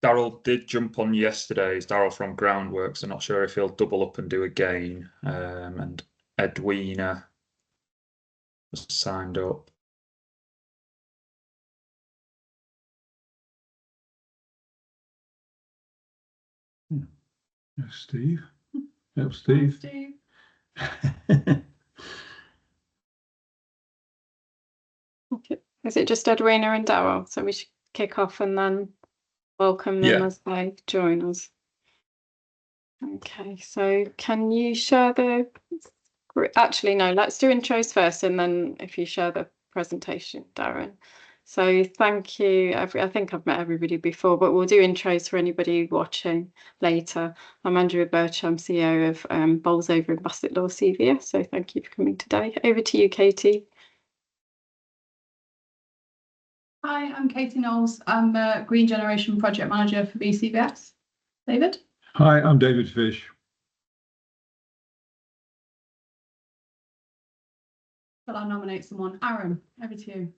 Daryl did jump on yesterday. It's Daryl from Groundworks. I'm not sure if he'll double up and do again. And Edwina was signed up. Steve. Help, Steve. Okay. Is it just Edwina and Daryl? So we should kick off and then welcome them as they join us. Okay, so can you share the... Actually, no, let's do intros first, and then if you share the presentation, Darren. So thank you. I think I've met everybody before, but we'll do intros for anybody watching later. I'm Andrea Birch, I'm CEO of Bolsover and Bassett Law CVS, so thank you for coming today. Over to you, Katie. Hi, I'm Katie Knowles. I'm a Green Generation Project Manager for BCVS. David? Hi, I'm David Fish. Will I nominate someone? Aaron, over to you.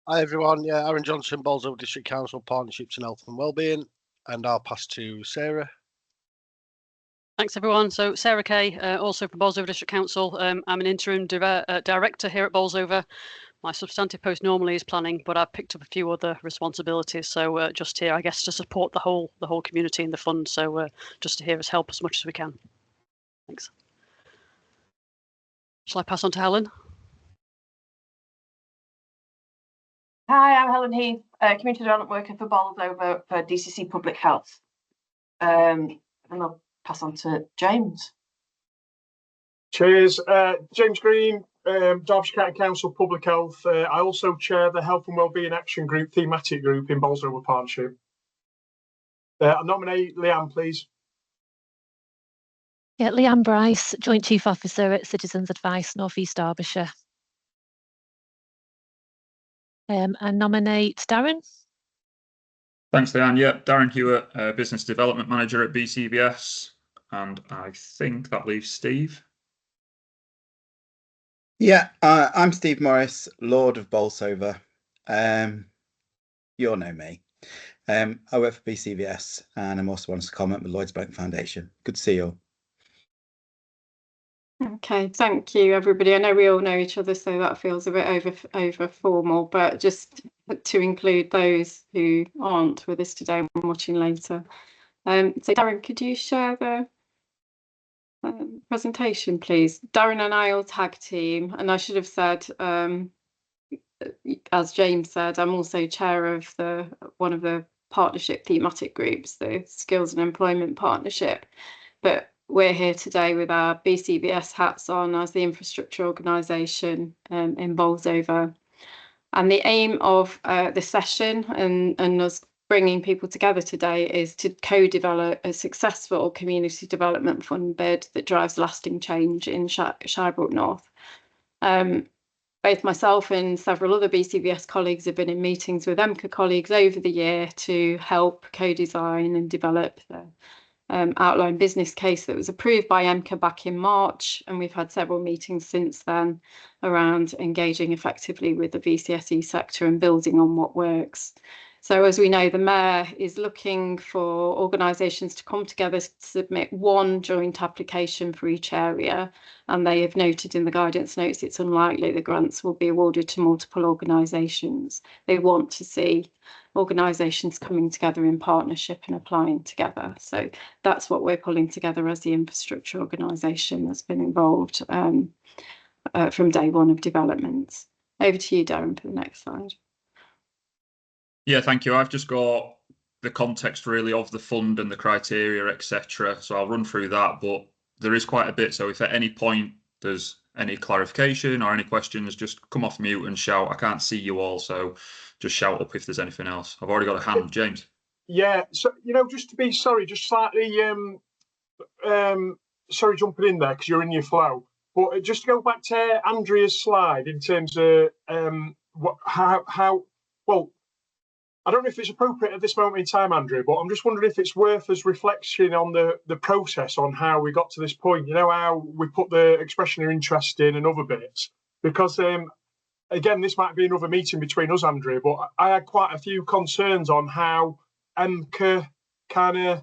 Hi everyone, Aaron Johnson, Bolsover District Council Partnerships and Health and Wellbeing, and I'll pass to Sarah. Thanks everyone. So Sarah Kay, also from Bolsover District Council. I'm an interim director here at Bolsover. My substantive post normally is planning, but I've picked up a few other responsibilities. So just here, I guess, to support the whole community in the fund. So just to hear us help as much as we can. Thanks. Shall I pass on to Helen? Hi, I'm Helen Heath, Community Development Worker for Bolsover for DCC Public Health. And I'll pass on to James. Cheers. James Green, Derbyshire County Council Public Health. I also chair the Health and Wellbeing Action Group, thematic group in Bolsover Partnership. I'll nominate Leanne, please. Yeah, Leanne Bryce, Joint Chief Officer at Citizens Advice, North East Derbyshire. And nominate Darren. Thanks, Leanne. Yeah, Darren Hewitt, Business Development Manager at BCVS. And I think that leaves Steve. Yeah, I'm Steve Morris, Lord of Bolsover. You all know me. I work for BCVS and I'm also on secondment with Lloyds Bank Foundation. Good to see you all. Okay, thank you, everybody. I know we all know each other, so that feels a bit over formal, but just to include those who aren't with us today and watching later. So Darren, could you share the presentation, please? Darren and I all tag team, and I should have said, as James said, I'm also chair of one of the partnership thematic groups, the Skills and Employment Partnership. But we're here today with our BCVS hats on as the infrastructure organisation in Bolsover. And the aim of the session and us bringing people together today is to co-develop a successful community development fund bid that drives lasting change in Shirebrook North. Both myself and several other BCVS colleagues have been in meetings with EMCCA colleagues over the year to help co-design and develop the outline business case that was approved by EMCCA back in March, and we've had several meetings since then around engaging effectively with the VCSE sector and building on what works. So as we know, the Mayor is looking for organisations to come together to submit one joint application for each area, and they have noted in the guidance notes it's unlikely the grants will be awarded to multiple organisations. They want to see organisations coming together in partnership and applying together. So that's what we're pulling together as the infrastructure organisation that's been involved from day one of development. Over to you, Darren, for the next slide. Yeah, thank you. I've just got the context really of the fund and the criteria, etc. So I'll run through that, but there is quite a bit. So if at any point there's any clarification or any questions, just come off mute and shout. I can't see you all, so just shout up if there's anything else. I've already got a hand, James. Yeah, so just to be just slightly sorry jumping in there because you're in your flow. But just to go back to Andrea's slide in terms of I don't know if it's appropriate at this moment in time, Andrea, but I'm just wondering if it's worth us reflection on the process on how we got to this point. You know, how we put the expression of interest in and other bits, because again, this might be another meeting between us, Andrea, but I had quite a few concerns on how EMCCA kind of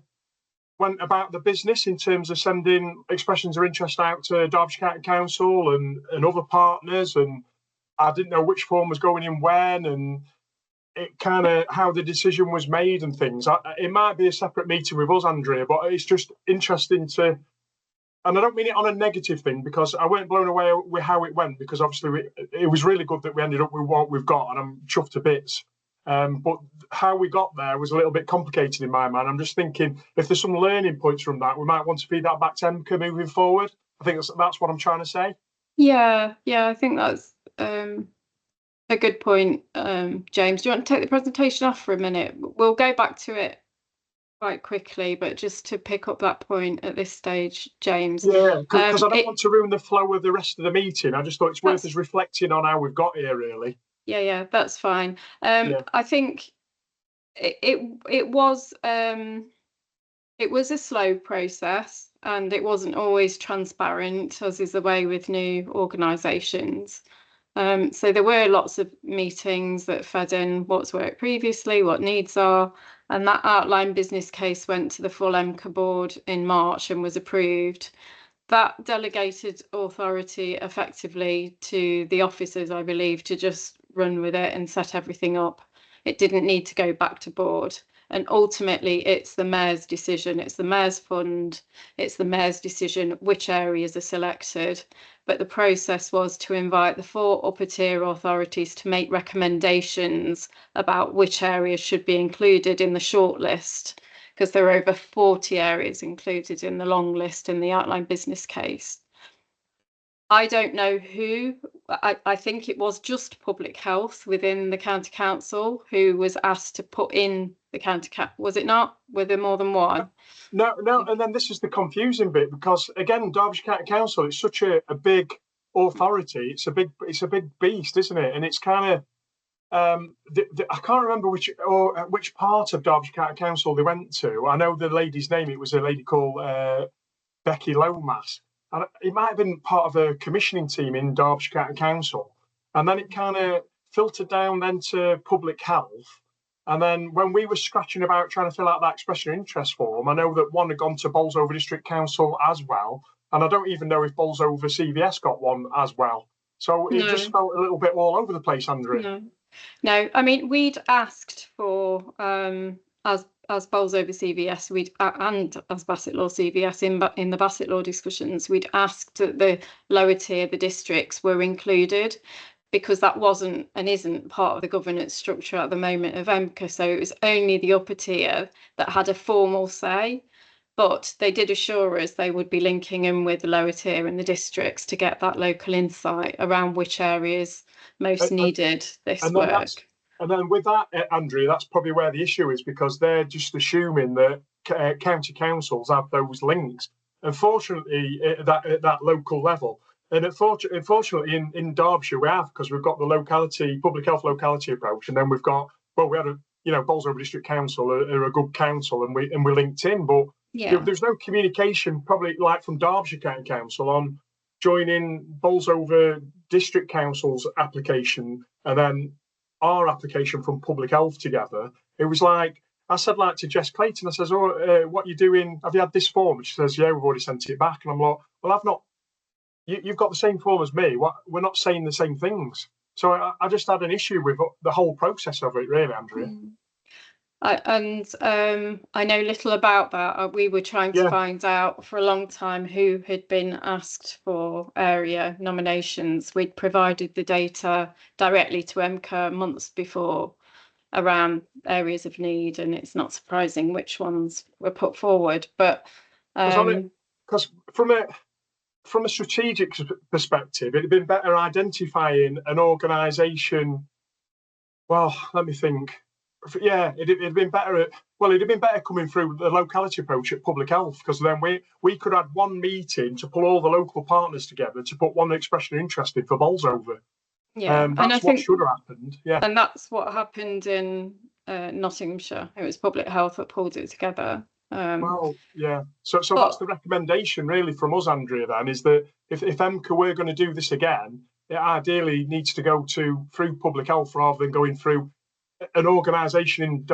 went about the business in terms of sending expressions of interest out to Derbyshire County Council and other partners, and I didn't know which form was going in when, and it kind of how the decision was made and things. It might be a separate meeting with us, Andrea, but it's just interesting to, and I don't mean it on a negative thing, because I weren't blown away with how it went, because obviously it was really good that we ended up with what we've got, and I'm chuffed to bits. But how we got there was a little bit complicated in my mind. I'm just thinking if there's some learning points from that, we might want to feed that back to EMCCA moving forward. I think that's what I'm trying to say. Yeah, I think that's a good point, James. Do you want to take the presentation off for a minute? We'll go back to it quite quickly, but just to pick up that point at this stage, James. Yeah, because I don't want to ruin the flow of the rest of the meeting. I just thought it's worth us reflecting on how we've got here, really. Yeah, that's fine. I think it was a slow process, and it wasn't always transparent, as is the way with new organisations. So there were lots of meetings that fed in what's worked previously, what needs are, and that outline business case went to the full EMCCA board in March and was approved. That delegated authority effectively to the officers, I believe, to just run with it and set everything up. It didn't need to go back to board. And ultimately, it's the mayor's decision. It's the mayor's fund. It's the mayor's decision which areas are selected. But the process was to invite the 4 upper tier authorities to make recommendations about which areas should be included in the shortlist, because there are over 40 areas included in the long list in the outline business case. I don't know who, I think it was just public health within the county council who was asked to put in the county was it not? Were there more than one? No, and then this is the confusing bit, because again, Derbyshire County Council, it's such a big authority, it's a big beast, isn't it? And it's kind of I can't remember which part of Derbyshire County Council they went to. I know the lady's name, it was a lady called Becky Lomas. And it might have been part of a commissioning team in Derbyshire County Council. And then it kind of filtered down then to public health. And then when we were scratching about trying to fill out that expression of interest form, I know that one had gone to Bolsover District Council as well. And I don't even know if Bolsover CVS got one as well. So it just felt a little bit all over the place, Andrea. No, I mean, we'd asked for, as Bolsover CVS, and as Bassett Law CVS in the Bassett Law discussions, we'd asked that the lower tier, the districts, were included, because that wasn't and isn't part of the governance structure at the moment of EMCCA. So it was only the upper tier that had a formal say, but they did assure us they would be linking in with the lower tier and the districts to get that local insight around which areas most needed this work. And then with that, Andrea, that's probably where the issue is, because they're just assuming that county councils have those links. Unfortunately, at that local level, and unfortunately in Derbyshire we have, because we've got the public health locality approach, and then we had Bolsover District Council are a good council, and we're linked in, but there's no communication probably like from Derbyshire County Council on joining Bolsover District Council's application and then our application from public health together. It was like, I said like to Jess Clayton, I says, what are you doing? Have you had this form? And she says, yeah, we've already sent it back. And I'm like, well, I've not, you've got the same form as me. We're not saying the same things. So I just had an issue with the whole process of it, really, Andrea. I know little about that. We were trying to find out for a long time who had been asked for area nominations. We'd provided the data directly to EMCCA months before around areas of need, and it's not surprising which ones were put forward. But because from a strategic perspective, it'd been better identifying an organisation. Well, let me think. Yeah, it'd have been better. It'd have been better coming through the locality approach at public health, because then we could have one meeting to pull all the local partners together to put one expression of interest in for Bolsover. That's what should have happened. Yeah, and that's what happened in Nottinghamshire. It was public health that pulled it together. So that's the recommendation really from us, Andrea. Then is that if EMCCA were going to do this again, it ideally needs to go through public health rather than going through an organisation in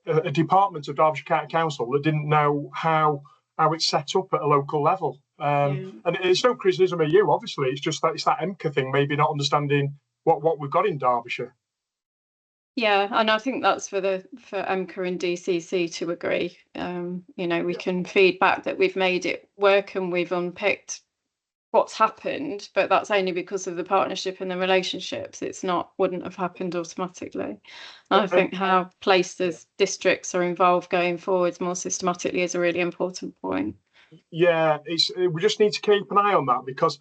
a department of Derbyshire County Council that didn't know how it's set up at a local level. And it's no criticism of you, obviously. It's just that it's that EMCCA thing, maybe not understanding what we've got in Derbyshire. Yeah, and I think that's for EMCCA and DCC to agree. You know, we can feed back that we've made it work and we've unpicked what's happened, but that's only because of the partnership and the relationships. Wouldn't have happened automatically. And I think how places, districts are involved going forwards more systematically is a really important point. Yeah, we just need to keep an eye on that, because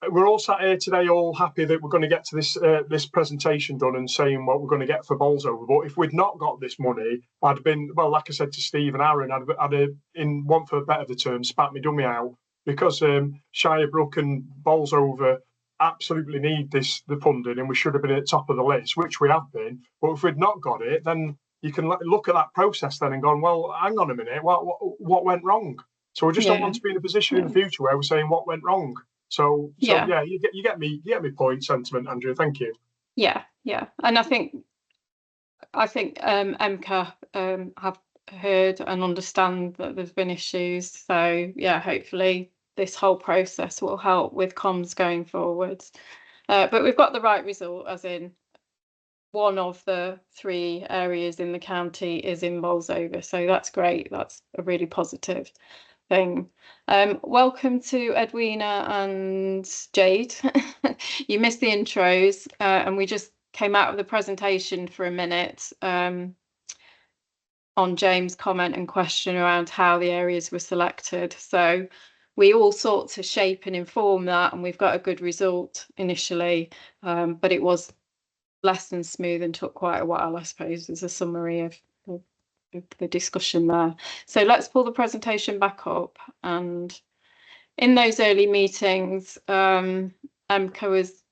we're all sat here today all happy that we're going to get to this presentation done and saying what we're going to get for Bolsover. But if we'd not got this money, I'd have been, well, like I said to Steve and Aaron, I'd have, in one for a better the term, spat me dummy out, because Shirebrook and Bolsover absolutely need the funding, and we should have been at the top of the list, which we have been. But if we'd not got it, then you can look at that process then and go, well, hang on a minute, what went wrong? So we just don't want to be in a position in the future where we're saying what went wrong. So yeah, you get me point, sentiment, Andrew. Thank you. Yeah, and I think EMCCA have heard and understand that there's been issues. So yeah, hopefully this whole process will help with comms going forwards. But we've got the right result, as in one of the 3 areas in the county is in Bolsover. So that's great. That's a really positive thing. Welcome to Edwina and Jade. You missed the intros, and we just came out of the presentation for a minute on James' comment and question around how the areas were selected. So we all sought to shape and inform that, and we've got a good result initially, but it was less than smooth and took quite a while, I suppose, as a summary of the discussion there. So let's pull the presentation back up. And in those early meetings, EMCCA was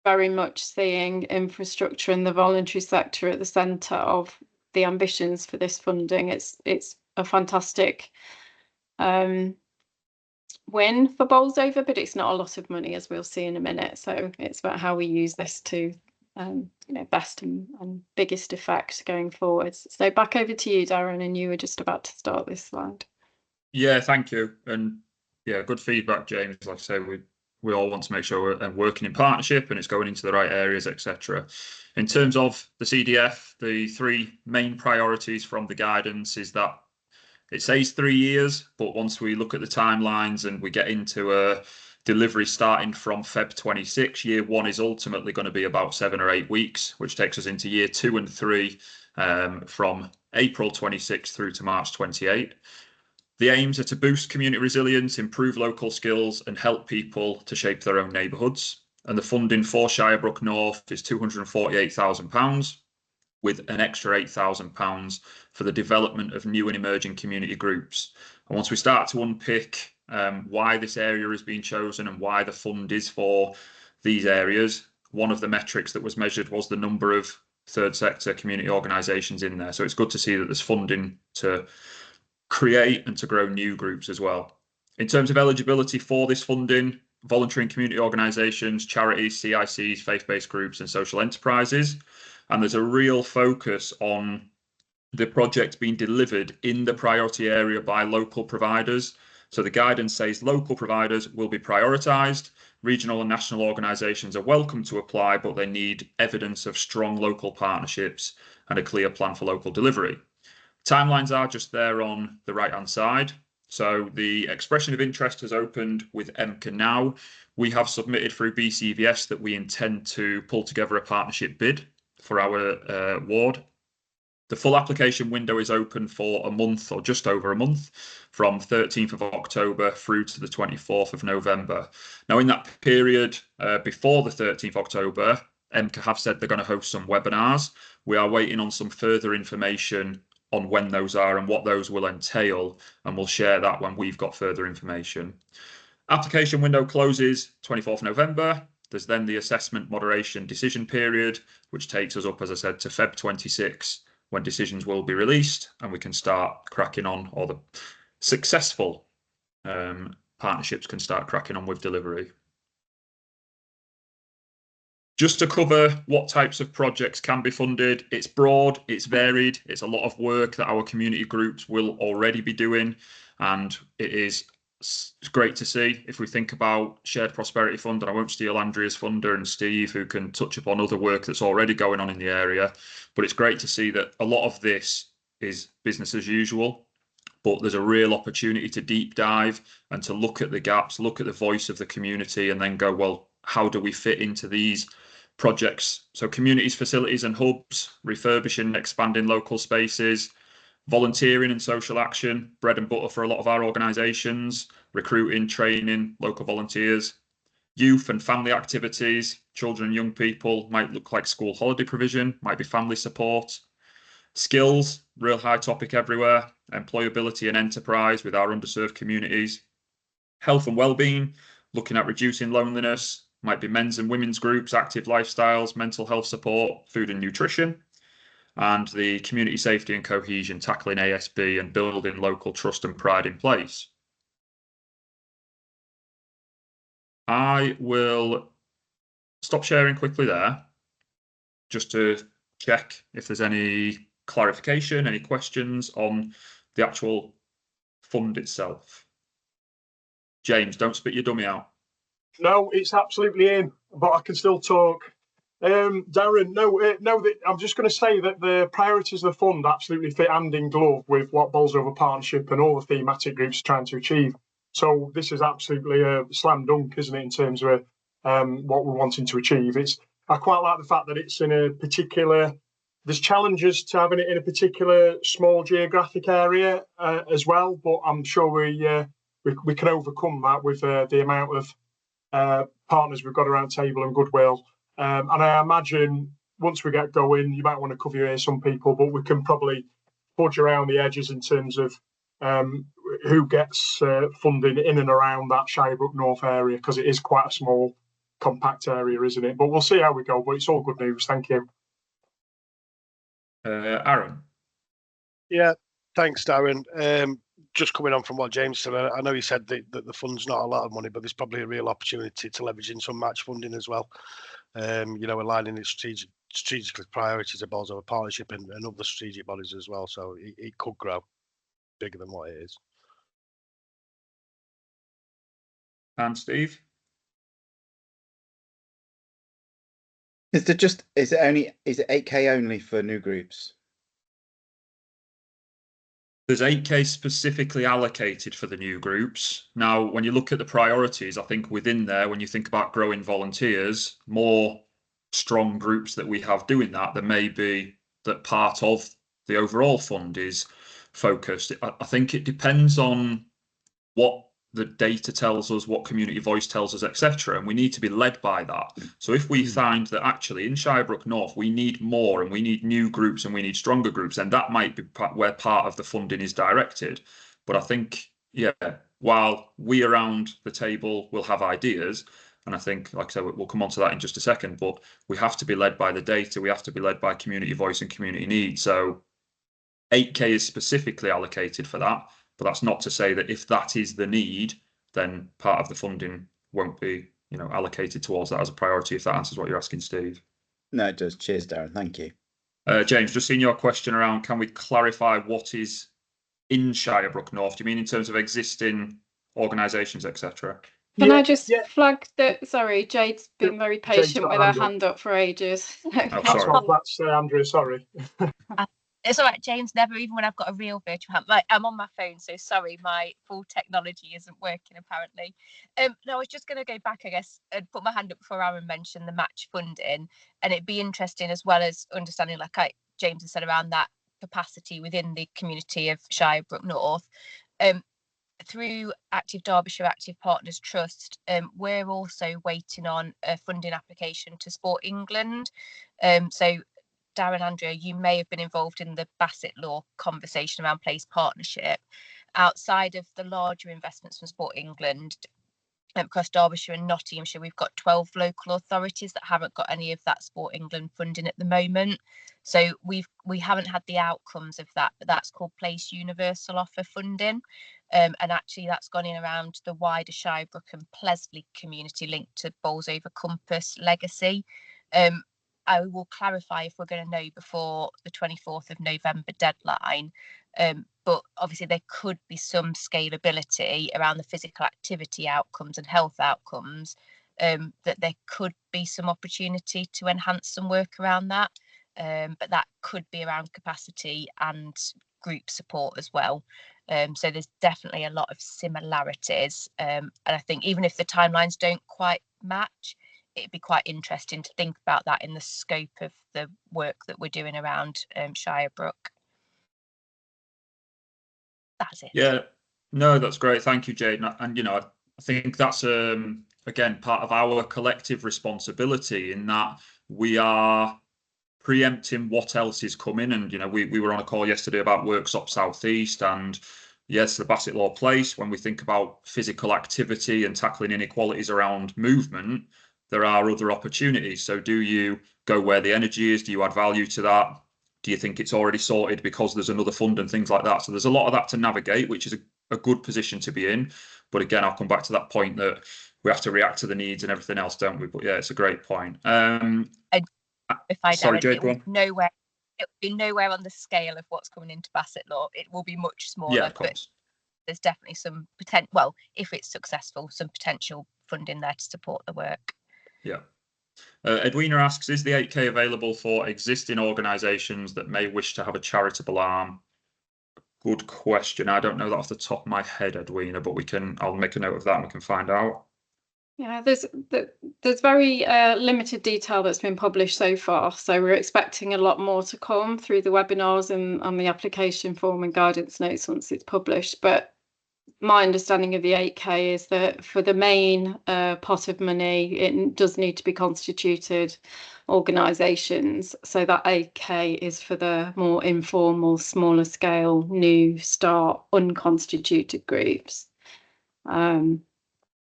very much seeing infrastructure and the voluntary sector at the centre of the ambitions for this funding. It's a fantastic win for Bolsover, but it's not a lot of money, as we'll see in a minute. So it's about how we use this to best and biggest effect going forwards. So back over to you, Darren, and you were just about to start this slide. Yeah, thank you. And yeah, good feedback, James. Like I say, we all want to make sure we're working in partnership and it's going into the right areas, etc. In terms of the CDF, the 3 main priorities from the guidance is that it says 3 years, but once we look at the timelines and we get into a delivery starting from Feb 26, year 1 is ultimately going to be about 7 or 8 weeks, which takes us into year 2 and 3 from April 26 through to March 28. The aims are to boost community resilience, improve local skills and help people to shape their own neighbourhoods. And the funding for Shirebrook North is £248,000, with an extra £8,000 for the development of new and emerging community groups. And once we start to unpick why this area has been chosen and why the fund is for these areas, one of the metrics that was measured was the number of third sector community organisations in there. So it's good to see that there's funding to create and to grow new groups as well. In terms of eligibility for this funding, voluntary and community organisations, charities, CICs, faith-based groups and social enterprises. And there's a real focus on the project being delivered in the priority area by local providers. So the guidance says local providers will be prioritised. Regional and national organisations are welcome to apply, but they need evidence of strong local partnerships and a clear plan for local delivery. Timelines are just there on the right-hand side. So the expression of interest has opened with EMCCA now. We have submitted through BCVS that we intend to pull together a partnership bid for our ward. The full application window is open for a month or just over a month, from 13th of October through to the 24th of November. Now, in that period before the 13th of October, EMCCA have said they're going to host some webinars. We are waiting on some further information on when those are and what those will entail, and we'll share that when we've got further information. Application window closes 24th November. There's then the assessment moderation decision period, which takes us up, as I said, to Feb 26, when decisions will be released and we can start cracking on, or the successful partnerships can start cracking on with delivery. Just to cover what types of projects can be funded, it's broad, it's varied, it's a lot of work that our community groups will already be doing, and it's great to see. If we think about Shared Prosperity Fund, and I won't steal Andrea's funder and Steve, who can touch upon other work that's already going on in the area, but it's great to see that a lot of this is business as usual, but there's a real opportunity to deep dive and to look at the gaps, look at the voice of the community, and then go, well, how do we fit into these projects? So communities, facilities and hubs, refurbishing and expanding local spaces, volunteering and social action, bread and butter for a lot of our organisations, recruiting, training local volunteers, youth and family activities, children and young people, might look like school holiday provision, might be family support, skills, real high topic everywhere, employability and enterprise with our underserved communities, health and well-being, looking at reducing loneliness, might be men's and women's groups, active lifestyles, mental health support, food and nutrition, and the community safety and cohesion, tackling ASB and building local trust and pride in place. I will stop sharing quickly there, just to check if there's any clarification, any questions on the actual fund itself. James, don't spit your dummy out. No, it's absolutely in, but I can still talk. Darren, no, I'm just going to say that the priorities of the fund absolutely fit hand in glove with what Bolsover Partnership and all the thematic groups are trying to achieve. So this is absolutely a slam dunk, isn't it, in terms of what we're wanting to achieve. I quite like the fact that it's in a particular, there's challenges to having it in a particular small geographic area as well, but I'm sure we can overcome that with the amount of partners we've got around the table and goodwill. And I imagine once we get going, you might want to cover your ears, some people, but we can probably fudge around the edges in terms of who gets funding in and around that Shirebrook North area, because it is quite a small, compact area, isn't it? But we'll see how we go, but it's all good news. Thank you. Aaron? Yeah, thanks, Darren. Just coming on from what James said, I know he said that the fund's not a lot of money, but there's probably a real opportunity to leverage in some match funding as well. Aligning its strategically priorities of Bolsover Partnership and other strategic bodies as well. So it could grow bigger than what it is. And Steve? Is it 8K only for new groups? There's 8K specifically allocated for the new groups. Now, when you look at the priorities, I think within there, when you think about growing volunteers, more strong groups that we have doing that, there may be that part of the overall fund is focused. I think it depends on what the data tells us, what community voice tells us, etc. And we need to be led by that. So if we find that actually in Shirebrook North, we need more and we need new groups and we need stronger groups, then that might be where part of the funding is directed. But I think, yeah, while we around the table will have ideas, and I think, like I said, we'll come on to that in just a second, but we have to be led by the data. We have to be led by community voice and community need. So 8K is specifically allocated for that. But that's not to say that if that is the need, then part of the funding won't be, allocated towards that as a priority, if that answers what you're asking, Steve. No, it does. Cheers, Darren. Thank you. James, just seeing your question around, can we clarify what is in Shirebrook North? Do you mean in terms of existing organisations, etc.? Can I just flag that? Sorry, Jade's been very patient with her hand up for ages. Sorry. That's Andrea, sorry. It's all right, James. Never, even when I've got a real virtual hand. I'm on my phone, so sorry, my full technology isn't working apparently. No, I was just going to go back, I guess, and put my hand up before Aaron mentioned the match funding, and it'd be interesting as well as understanding, like James has said, around that capacity within the community of Shirebrook North. Through Active Derbyshire Active Partners Trust, we're also waiting on a funding application to Sport England. So Darren, Andrea, you may have been involved in the Bassett Law conversation around place partnership. Outside of the larger investments from Sport England, across Derbyshire and Nottinghamshire, we've got 12 local authorities that haven't got any of that Sport England funding at the moment. So we haven't had the outcomes of that, but that's called Place Universal Offer funding. And actually that's gone in around the wider Shirebrook and Plesley community linked to Bolsover Compass legacy. I will clarify if we're going to know before the 24th of November deadline. But obviously there could be some scalability around the physical activity outcomes and health outcomes, that there could be some opportunity to enhance some work around that. But that could be around capacity and group support as well. So there's definitely a lot of similarities. And I think even if the timelines don't quite match, it'd be quite interesting to think about that in the scope of the work that we're doing around Shirebrook. That's it. Yeah, no, that's great. Thank you, Jade. And you know, I think that's again part of our collective responsibility in that we are preempting what else is coming. And you know, we were on a call yesterday about Worksop South East, and yes, the Bassett Law Place. When we think about physical activity and tackling inequalities around movement, there are other opportunities. So do you go where the energy is? Do you add value to that? Do you think it's already sorted because there's another fund and things like that? So there's a lot of that to navigate, which is a good position to be in. But again, I'll come back to that point that we have to react to the needs and everything else, don't we? But yeah, it's a great point. Sorry, Jade, go on. It will be nowhere on the scale of what's coming into Bassett Law. It will be much smaller. Yeah, of course. But there's definitely some potential. Well, if it's successful, some potential funding there to support the work. Yeah. Edwina asks, is the 8K available for existing organisations that may wish to have a charitable arm? Good question. I don't know that off the top of my head, Edwina, but I'll make a note of that and we can find out. Yeah, there's very limited detail that's been published so far. So we're expecting a lot more to come through the webinars and on the application form and guidance notes once it's published. But my understanding of the 8K is that for the main pot of money, it does need to be constituted organisations. So that 8K is for the more informal, smaller scale, new start, unconstituted groups. And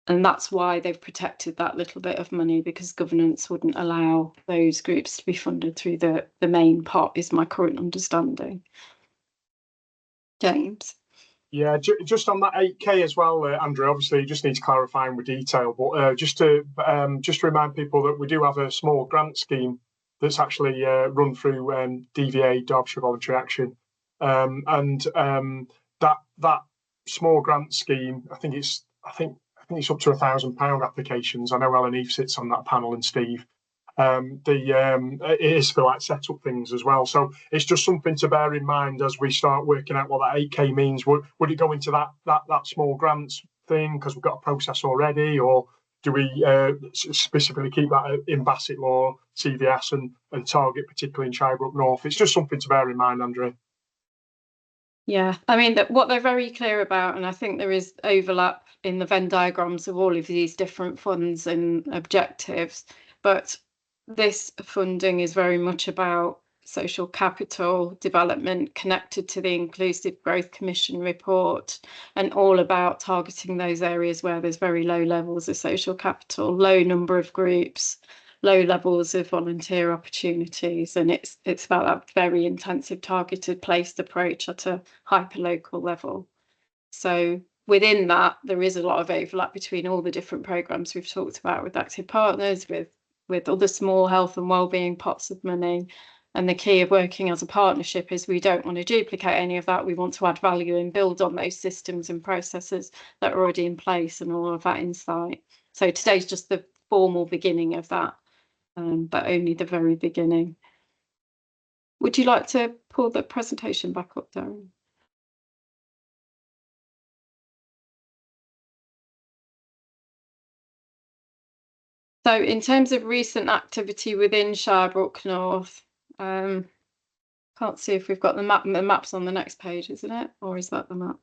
that's why they've protected that little bit of money, because governance wouldn't allow those groups to be funded through the main pot, is my current understanding. James? Yeah, just on that 8K as well, Andrew, obviously you just need to clarify with detail, but just to remind people that we do have a small grant scheme that's actually run through DVA, Derbyshire Voluntary Action, and that small grant scheme, I think it's up to £1,000 applications. I know Ellen Eve sits on that panel and Steve. It is for like set up things as well, so it's just something to bear in mind as we start working out what that 8K means. Would it go into that small grants thing because we've got a process already, or do we specifically keep that in Bassett Law, CVS, and target particularly in Shirebrook North? It's just something to bear in mind, Andrew. Yeah, I mean, what they're very clear about, and I think there is overlap in the Venn diagrams of all of these different funds and objectives, but this funding is very much about social capital development connected to the Inclusive Growth Commission report, and all about targeting those areas where there's very low levels of social capital, low number of groups, low levels of volunteer opportunities, and it's about that very intensive targeted placed approach at a hyperlocal level. So within that, there is a lot of overlap between all the different programs we've talked about with active partners, with other small health and wellbeing pots of money. And the key of working as a partnership is we don't want to duplicate any of that. We want to add value and build on those systems and processes that are already in place and all of that insight. So today's just the formal beginning of that, but only the very beginning. Would you like to pull the presentation back up, Darren? So in terms of recent activity within Shirebrook North, can't see if we've got the map. The map's on the next page, isn't it? Or is that the map?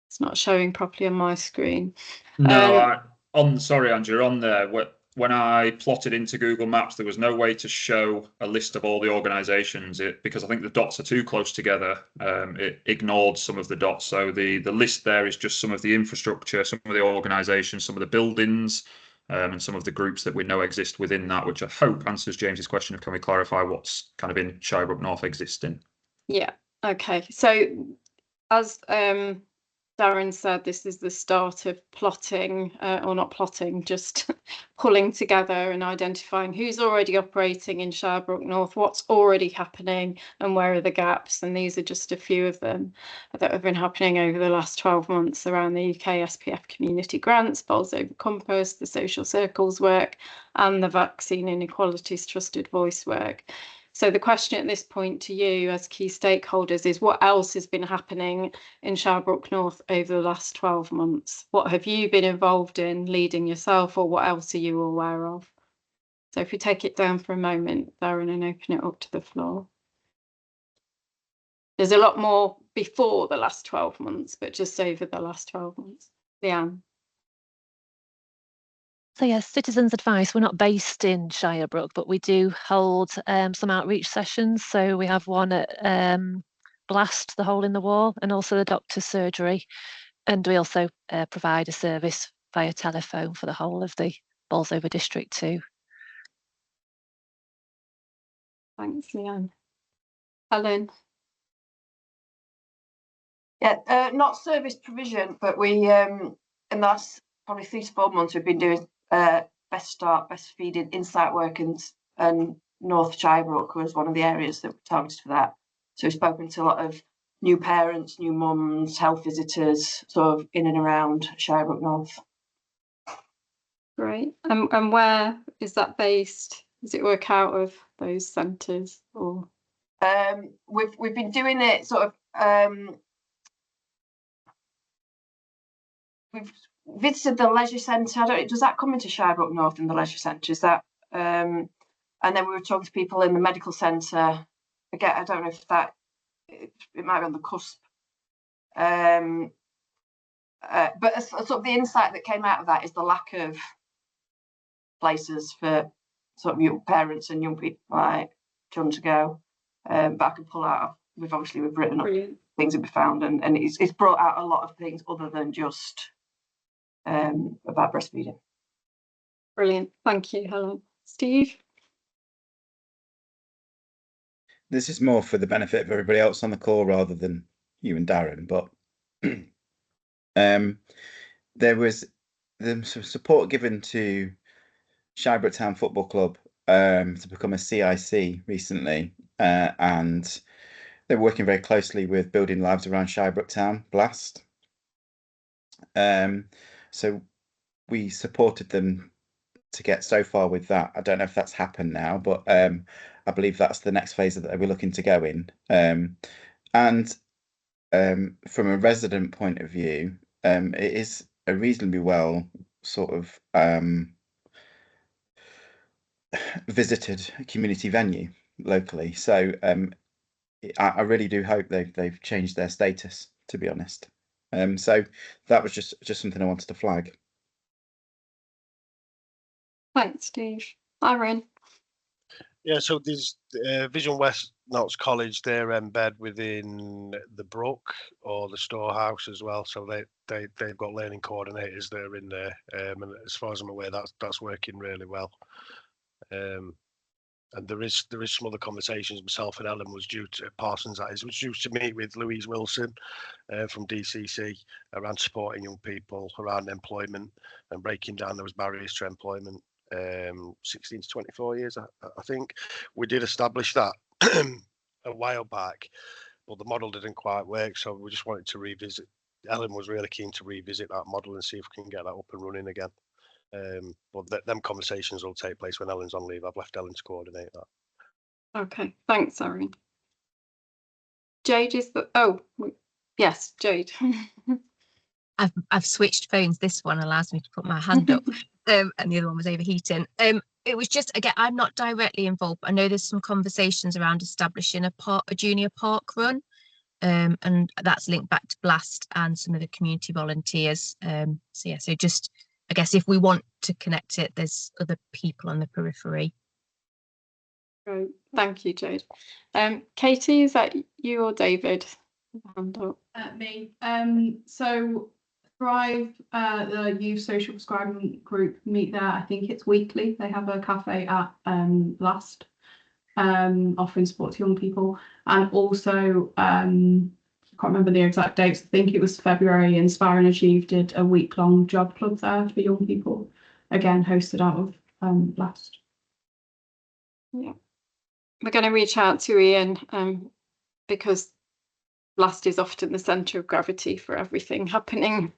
It's not showing properly on my screen. No, sorry, Andrew, on there, when I plotted into Google Maps, there was no way to show a list of all the organisations because I think the dots are too close together. It ignored some of the dots. So the list there is just some of the infrastructure, some of the organisations, some of the buildings, and some of the groups that we know exist within that, which I hope answers James's question of can we clarify what's kind of in Shirebrook North existing? Yeah, okay. So as Darren said, this is the start of plotting, or not plotting, just pulling together and identifying who's already operating in Shirebrook North, what's already happening, and where are the gaps. And these are just a few of them that have been happening over the last 12 months around the UK SPF community grants, Bolsover Compost, the social circles work, and the vaccine inequalities trusted voice work. So the question at this point to you as key stakeholders is, what else has been happening in Shirebrook North over the last 12 months? What have you been involved in leading yourself, or what else are you aware of? So if you take it down for a moment, Darren, and open it up to the floor. There's a lot more before the last 12 months, but just over the last 12 months. Leanne. So yes, Citizens Advice, we're not based in Shirebrook, but we do hold some outreach sessions. So we have one at Blast, the Hole in the Wall, and also the doctor's surgery. And we also provide a service via telephone for the whole of the Bolsover district too. Thanks, Leanne. Helen. Yeah, not service provision, but we in the last probably 3 to 4 months we've been doing Best Start, breastfeeding insight work, and North Shirebrook was one of the areas that were targeted for that. So we've spoken to a lot of new parents, new mums, health visitors, sort of in and around Shirebrook North. Great. And where is that based? Does it work out of those centres, or? We've been doing it sort of. We've visited the leisure centre. I don't. Does that come into Shirebrook North in the leisure centre? Is that? And then we were talking to people in the medical centre. Again, I don't know if that. It might be on the cusp. But sort of the insight that came out of that is the lack of places for sort of young parents and young people like John to go. But I can pull out. We've written up things that we found, and it's brought out a lot of things other than just about breastfeeding. Brilliant. Thank you, Helen. Steve? This is more for the benefit of everybody else on the call rather than you and Darren, but there was some support given to Shirebrook Town Football Club to become a CIC recently, and they're working very closely with Building Lives around Shirebrook Town, Blast. So we supported them to get so far with that. I don't know if that's happened now, but I believe that's the next phase that we're looking to go in. And from a resident point of view, it is a reasonably well sort of visited community venue locally. So I really do hope they've changed their status, to be honest. So that was just something I wanted to flag. Thanks, Steve. Irene. Yeah, so these Vision West Notts College, they're embedded within the Brook or the Storehouse as well. So they've got learning coordinators that are in there, and as far as I'm aware, that's working really well. And there is some other conversations. Myself and Ellen was due to meet with Louise Wilson from DCC around supporting young people around employment and breaking down those barriers to employment. 16 to 24 years, I think. We did establish that a while back, but the model didn't quite work, so we just wanted to revisit. Ellen was really keen to revisit that model and see if we can get that up and running again. But them conversations will take place when Ellen's on leave. I've left Ellen to coordinate that. Okay, thanks, Irene. Jade is the yes, Jade. I've switched phones. This one allows me to put my hand up, and the other one was overheating. It was just, again, I'm not directly involved, but I know there's some conversations around establishing a junior park run, and that's linked back to Blast and some of the community volunteers. So just, I guess if we want to connect it, there's other people on the periphery. Great, thank you, Jade. Katie, is that you or David? Hand up. Me. So Thrive, the youth social prescribing group, meet there. I think it's weekly. They have a cafe at Blast, offering support to young people, and also can't remember the exact dates. I think it was February. Inspire and Achieve did a week-long job club there for young people. Again, hosted out of Last. Yeah, we're going to reach out to Ian because Last is often the centre of gravity for everything happening.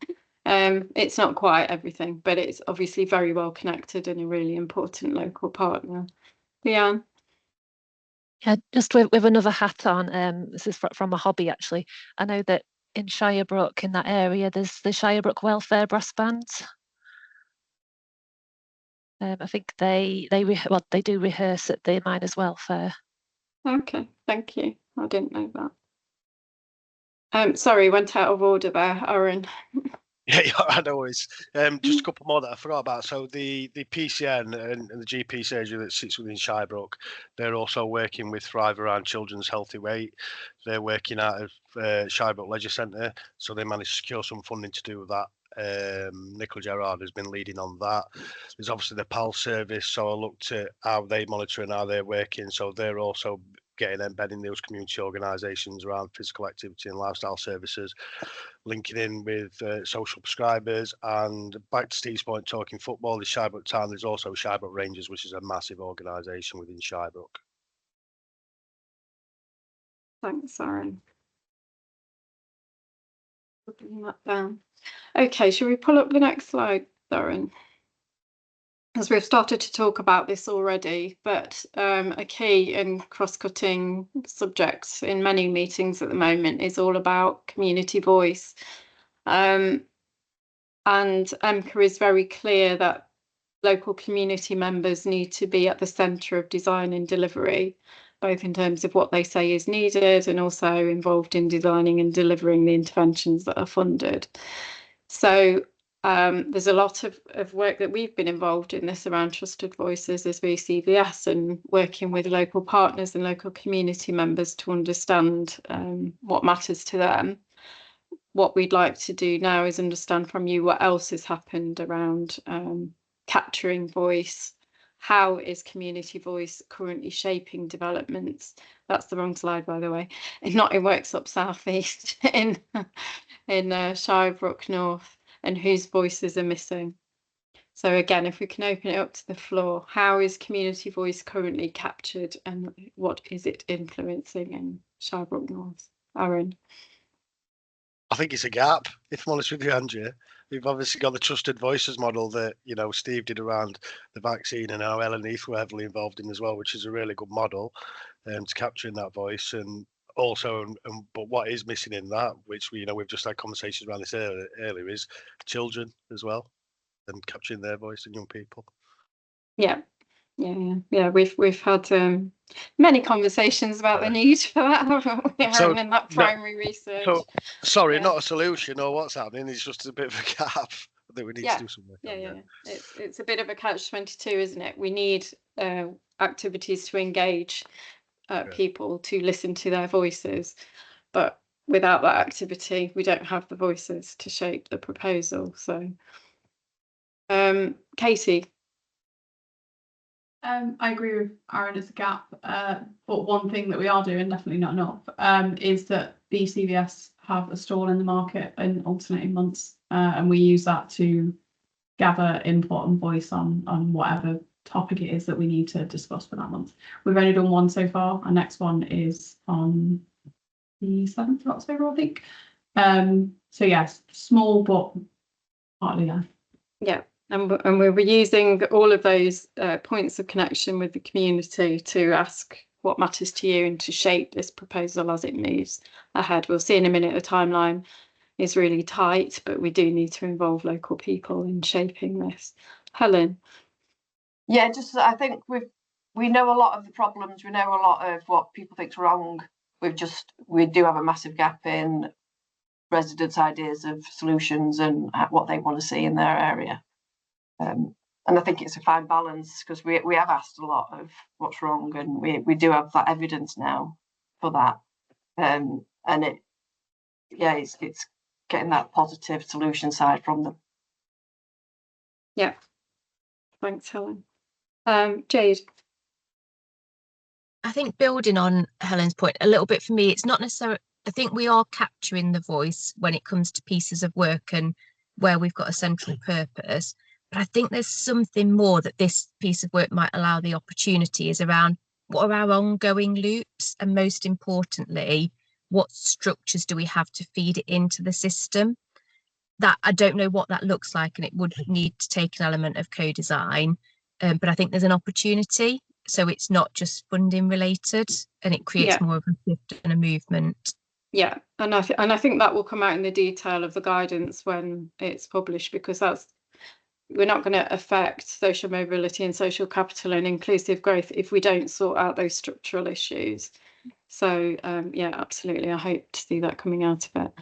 It's not quite everything, but it's obviously very well connected and a really important local partner. Leanne? Yeah, just with another hat on, this is from a hobby actually. I know that in Shirebrook, in that area, there's the Shirebrook Welfare Brass Band. I think they do rehearse at the Miners' Welfare. Okay, thank you. I didn't know that. Sorry, went out of order there, Aaron. Yeah, I know it's just a couple more that I forgot about. So the PCN and the GP surgery that sits within Shirebrook, they're also working with Thrive around children's healthy weight. They're working out of Shirebrook Leisure Centre, so they managed to secure some funding to do that. Nicola Gerard has been leading on that. There's obviously the PAL service, so I looked at how they monitor and how they're working. So they're also embedding those community organisations around physical activity and lifestyle services, linking in with social prescribers. And back to Steve's point, talking football, the Shirebrook Town, there's also Shirebrook Rangers, which is a massive organisation within Shirebrook. Thanks, Aaron. Putting that down. Okay, shall we pull up the next slide, Darren? As we've started to talk about this already, but a key and cross-cutting subject in many meetings at the moment is all about community voice. And EMCCA is very clear that local community members need to be at the centre of design and delivery, both in terms of what they say is needed and also involved in designing and delivering the interventions that are funded. So there's a lot of work that we've been involved in this around trusted voices as VCVS and working with local partners and local community members to understand what matters to them. What we'd like to do now is understand from you what else has happened around capturing voice. How is community voice currently shaping developments? That's the wrong slide, by the way. And not in Worksop South East, in Shirebrook North, and whose voices are missing. So again, if we can open it up to the floor, how is community voice currently captured and what is it influencing in Shirebrook North? Aaron? I think it's a gap, if I'm honest with you, Andrea. We've obviously got the trusted voices model that, you know, Steve did around the vaccine, and now Ellen Heath were heavily involved in as well, which is a really good model to capturing that voice. And also, but what is missing in that, which we, you know, we've just had conversations around this earlier, is children as well, and capturing their voice and young people. Yeah. We've had many conversations about the need for that, haven't we, Aaron, in that primary research. So, sorry, not a solution or what's happening. It's just a bit of a gap that we need to do some work on. Yeah. It's a bit of a catch-22, isn't it? We need activities to engage people to listen to their voices, but without that activity, we don't have the voices to shape the proposal. So, Katie. I agree with Aaron, it's a gap, but one thing that we are doing, definitely not enough, is that BCVS have a stall in the market in alternating months, and we use that to gather input and voice on whatever topic it is that we need to discuss for that month. We've only done one so far. Our next one is on the 7th of October, I think. So yes, small but partly there. Yeah. And we were using all of those points of connection with the community to ask what matters to you and to shape this proposal as it moves ahead. We'll see in a minute the timeline is really tight, but we do need to involve local people in shaping this. Helen? Yeah, just I think we know a lot of the problems. We know a lot of what people think's wrong. We do have a massive gap in residents' ideas of solutions and what they want to see in their area. And I think it's a fine balance because we have asked a lot of what's wrong, and we do have that evidence now for that. And it's getting that positive solution side from them. Yeah. Thanks, Helen. Jade? I think building on Helen's point a little bit for me, it's not necessarily I think we are capturing the voice when it comes to pieces of work and where we've got a central purpose. But I think there's something more that this piece of work might allow the opportunity is around what are our ongoing loops, and most importantly, what structures do we have to feed it into the system? That I don't know what that looks like, and it would need to take an element of co-design. But I think there's an opportunity, so it's not just funding related, and it creates Yeah. more of a shift and a movement. Yeah, and I think that will come out in the detail of the guidance when it's published, because we're not going to affect social mobility and social capital and inclusive growth if we don't sort out those structural issues. So yeah, absolutely. I hope to see that coming out of it.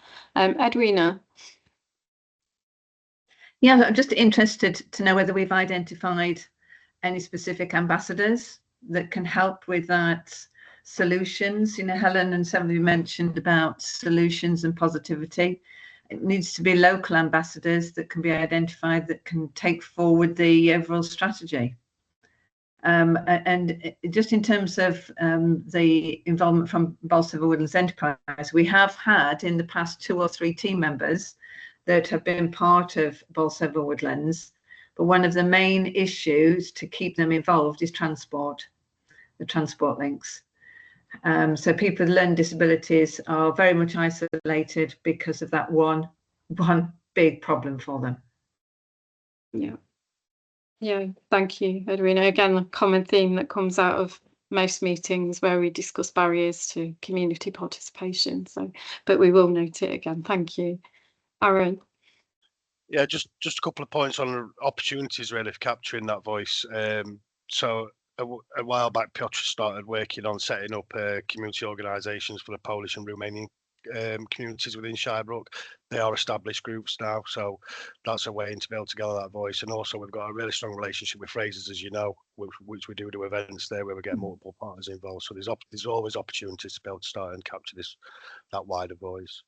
Edwina. Yeah, I'm just interested to know whether we've identified any specific ambassadors that can help with that solutions. You know, Helen and some of you mentioned about solutions and positivity. It needs to be local ambassadors that can be identified, that can take forward the overall strategy. And just in terms of the involvement from Bolsover Woodlands Enterprise, we have had in the past 2 or 3 team members that have been part of Bolsover Woodlands, but one of the main issues to keep them involved is transport, the transport links. So people with learning disabilities are very much isolated because of that one big problem for them. Yeah, thank you, Edwina. Again, a common theme that comes out of most meetings where we discuss barriers to community participation. So, but we will note it again. Thank you. Aaron. Yeah, just a couple of points on opportunities really for capturing that voice. So a while back, Piotr started working on setting up community organisations for the Polish and Romanian communities within Shirebrook. They are established groups now, so that's a way to be able to gather that voice. And also we've got a really strong relationship with Frasers, as you know, which we do events there where we get multiple partners involved. So there's always opportunities to be able to start and capture that wider voice.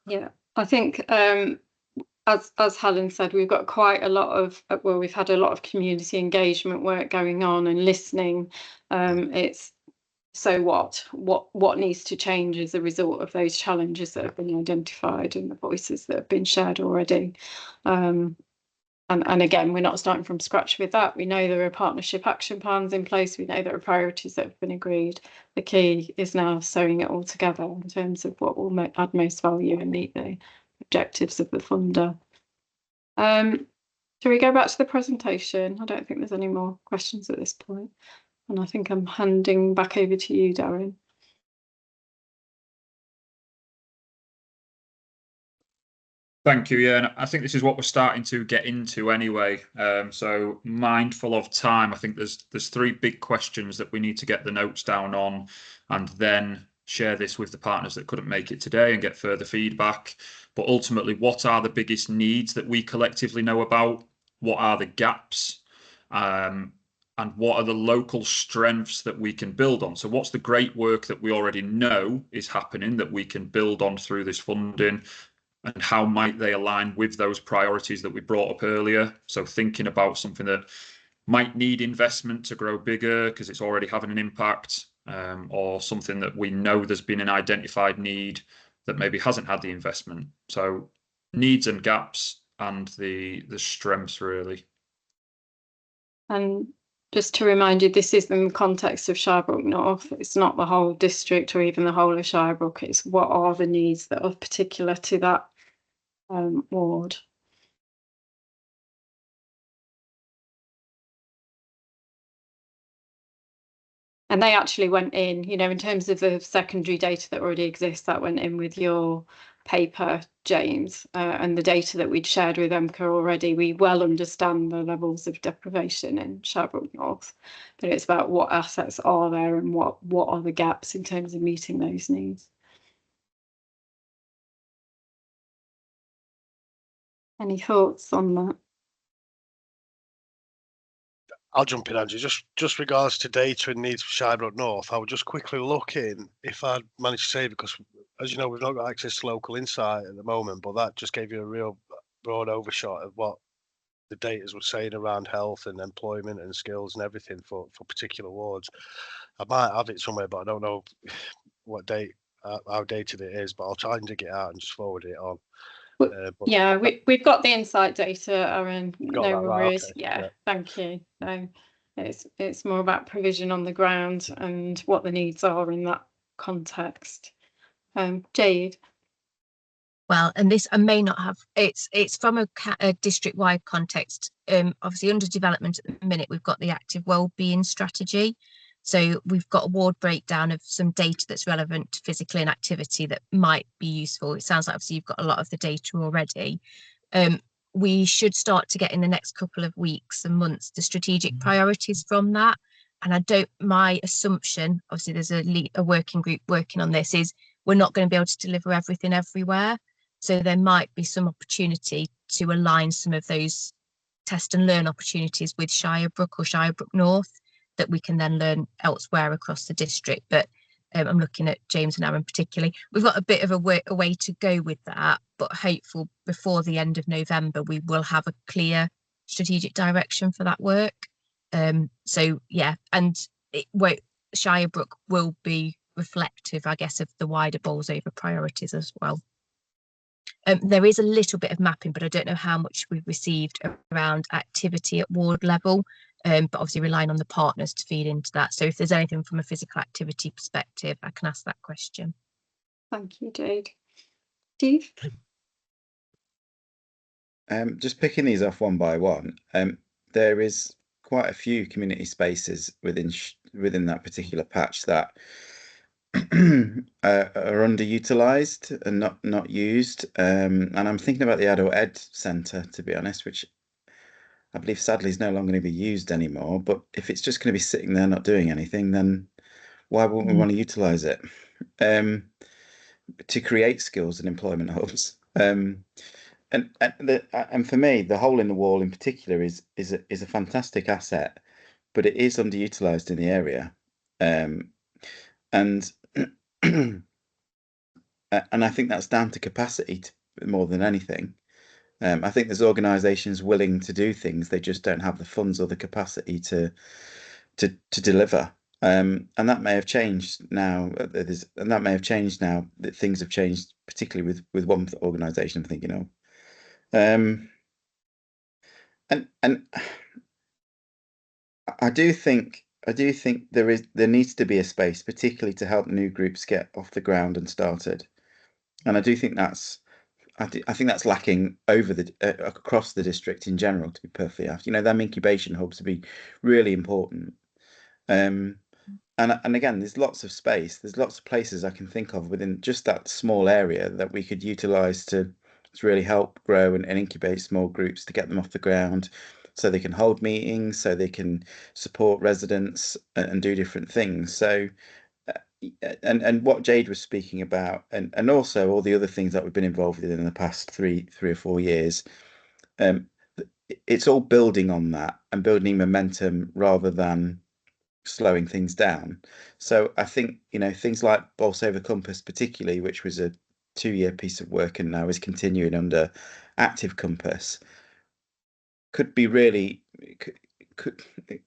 Yeah, I think as Helen said, we've got quite a lot of, well, we've had a lot of community engagement work going on and listening. It's so what needs to change as a result of those challenges that have been identified and the voices that have been shared already. And again, we're not starting from scratch with that. We know there are partnership action plans in place. We know there are priorities that have been agreed. The key is now sewing it all together in terms of what will add most value and meet the objectives of the funder. Shall we go back to the presentation? I don't think there's any more questions at this point. And I think I'm handing back over to you, Darren. Thank you. Yeah, and I think this is what we're starting to get into anyway. So mindful of time, I think there's 3 big questions that we need to get the notes down on, and then share this with the partners that couldn't make it today and get further feedback. But ultimately, what are the biggest needs that we collectively know about? What are the gaps? And what are the local strengths that we can build on? So what's the great work that we already know is happening that we can build on through this funding? And how might they align with those priorities that we brought up earlier? So thinking about something that might need investment to grow bigger because it's already having an impact, or something that we know there's been an identified need that maybe hasn't had the investment. So needs and gaps and the strengths really. And just to remind you, this is in the context of Shirebrook North. It's not the whole district or even the whole of Shirebrook. It's what are the needs that are particular to that ward. And they actually went in, you know, in terms of the secondary data that already exists, that went in with your paper, James, and the data that we'd shared with EMCCA already. We well understand the levels of deprivation in Shirebrook North, but it's about what assets are there and what are the gaps in terms of meeting those needs. Any thoughts on that? I'll jump in, Andrew. Just regards to data and needs for Shirebrook North, I would just quickly look in if I'd managed to say, because as you know, we've not got access to local insight at the moment, but that just gave you a real broad overshot of what the data was saying around health and employment and skills and everything for particular wards. I might have it somewhere, but I don't know what date how dated it is, but I'll try and dig it out and just forward it on. But But yeah, we've got the insight data, Aaron. got No that right, worries. okay, Yeah, yeah. thank you. No, it's more about provision on the ground and what the needs are in that context. Jade. Well, and this I may not have. It's from a district-wide context. Obviously, under development at the minute, we've got the active wellbeing strategy. So we've got a ward breakdown of some data that's relevant to physical inactivity that might be useful. It sounds like obviously you've got a lot of the data already. We should start to get in the next couple of weeks and months the strategic priorities from that. And my assumption, obviously there's a working group working on this, is we're not going to be able to deliver everything everywhere. So there might be some opportunity to align some of those test and learn opportunities with Shirebrook or Shirebrook North that we can then learn elsewhere across the district. But I'm looking at James and Aaron particularly. We've got a bit of a way to go with that, but hopeful before the end of November, we will have a clear strategic direction for that work. So yeah, and Shirebrook will be reflective, I guess, of the wider Bolsover priorities as well. There is a little bit of mapping, but I don't know how much we've received around activity at ward level, but obviously relying on the partners to feed into that. So if there's anything from a physical activity perspective, I can ask that question. Thank you, Jade. Steve? Just picking these off one by one, there is quite a few community spaces within that particular patch that are underutilized and not used. And I'm thinking about the Adult Ed Centre, to be honest, which I believe sadly is no longer going to be used anymore. But if it's just going to be sitting there not doing anything, then why wouldn't we want to utilize it to create skills and employment hubs? And for me, the hole in the wall in particular is a fantastic asset, but it is underutilized in the area. And I think that's down to capacity more than anything. I think there's organisations willing to do things, they just don't have the funds or the capacity to deliver. And that may have changed now. That things have changed, particularly with one organisation I'm thinking of. And I do think there needs to be a space, particularly to help new groups get off the ground and started. And I do think I think that's lacking across the district in general, to be perfectly honest. Them incubation hubs would be really important. And again, there's lots of space. There's lots of places I can think of within just that small area that we could utilise to really help grow and incubate small groups to get them off the ground, so they can hold meetings, so they can support residents and do different things. So, and what Jade was speaking about, and also all the other things that we've been involved in the past three or 4 years, it's all building on that and building momentum rather than slowing things down. So I think things like Bolsover Compass particularly, which was a 2-year piece of work and now is continuing under Active Compass, could be really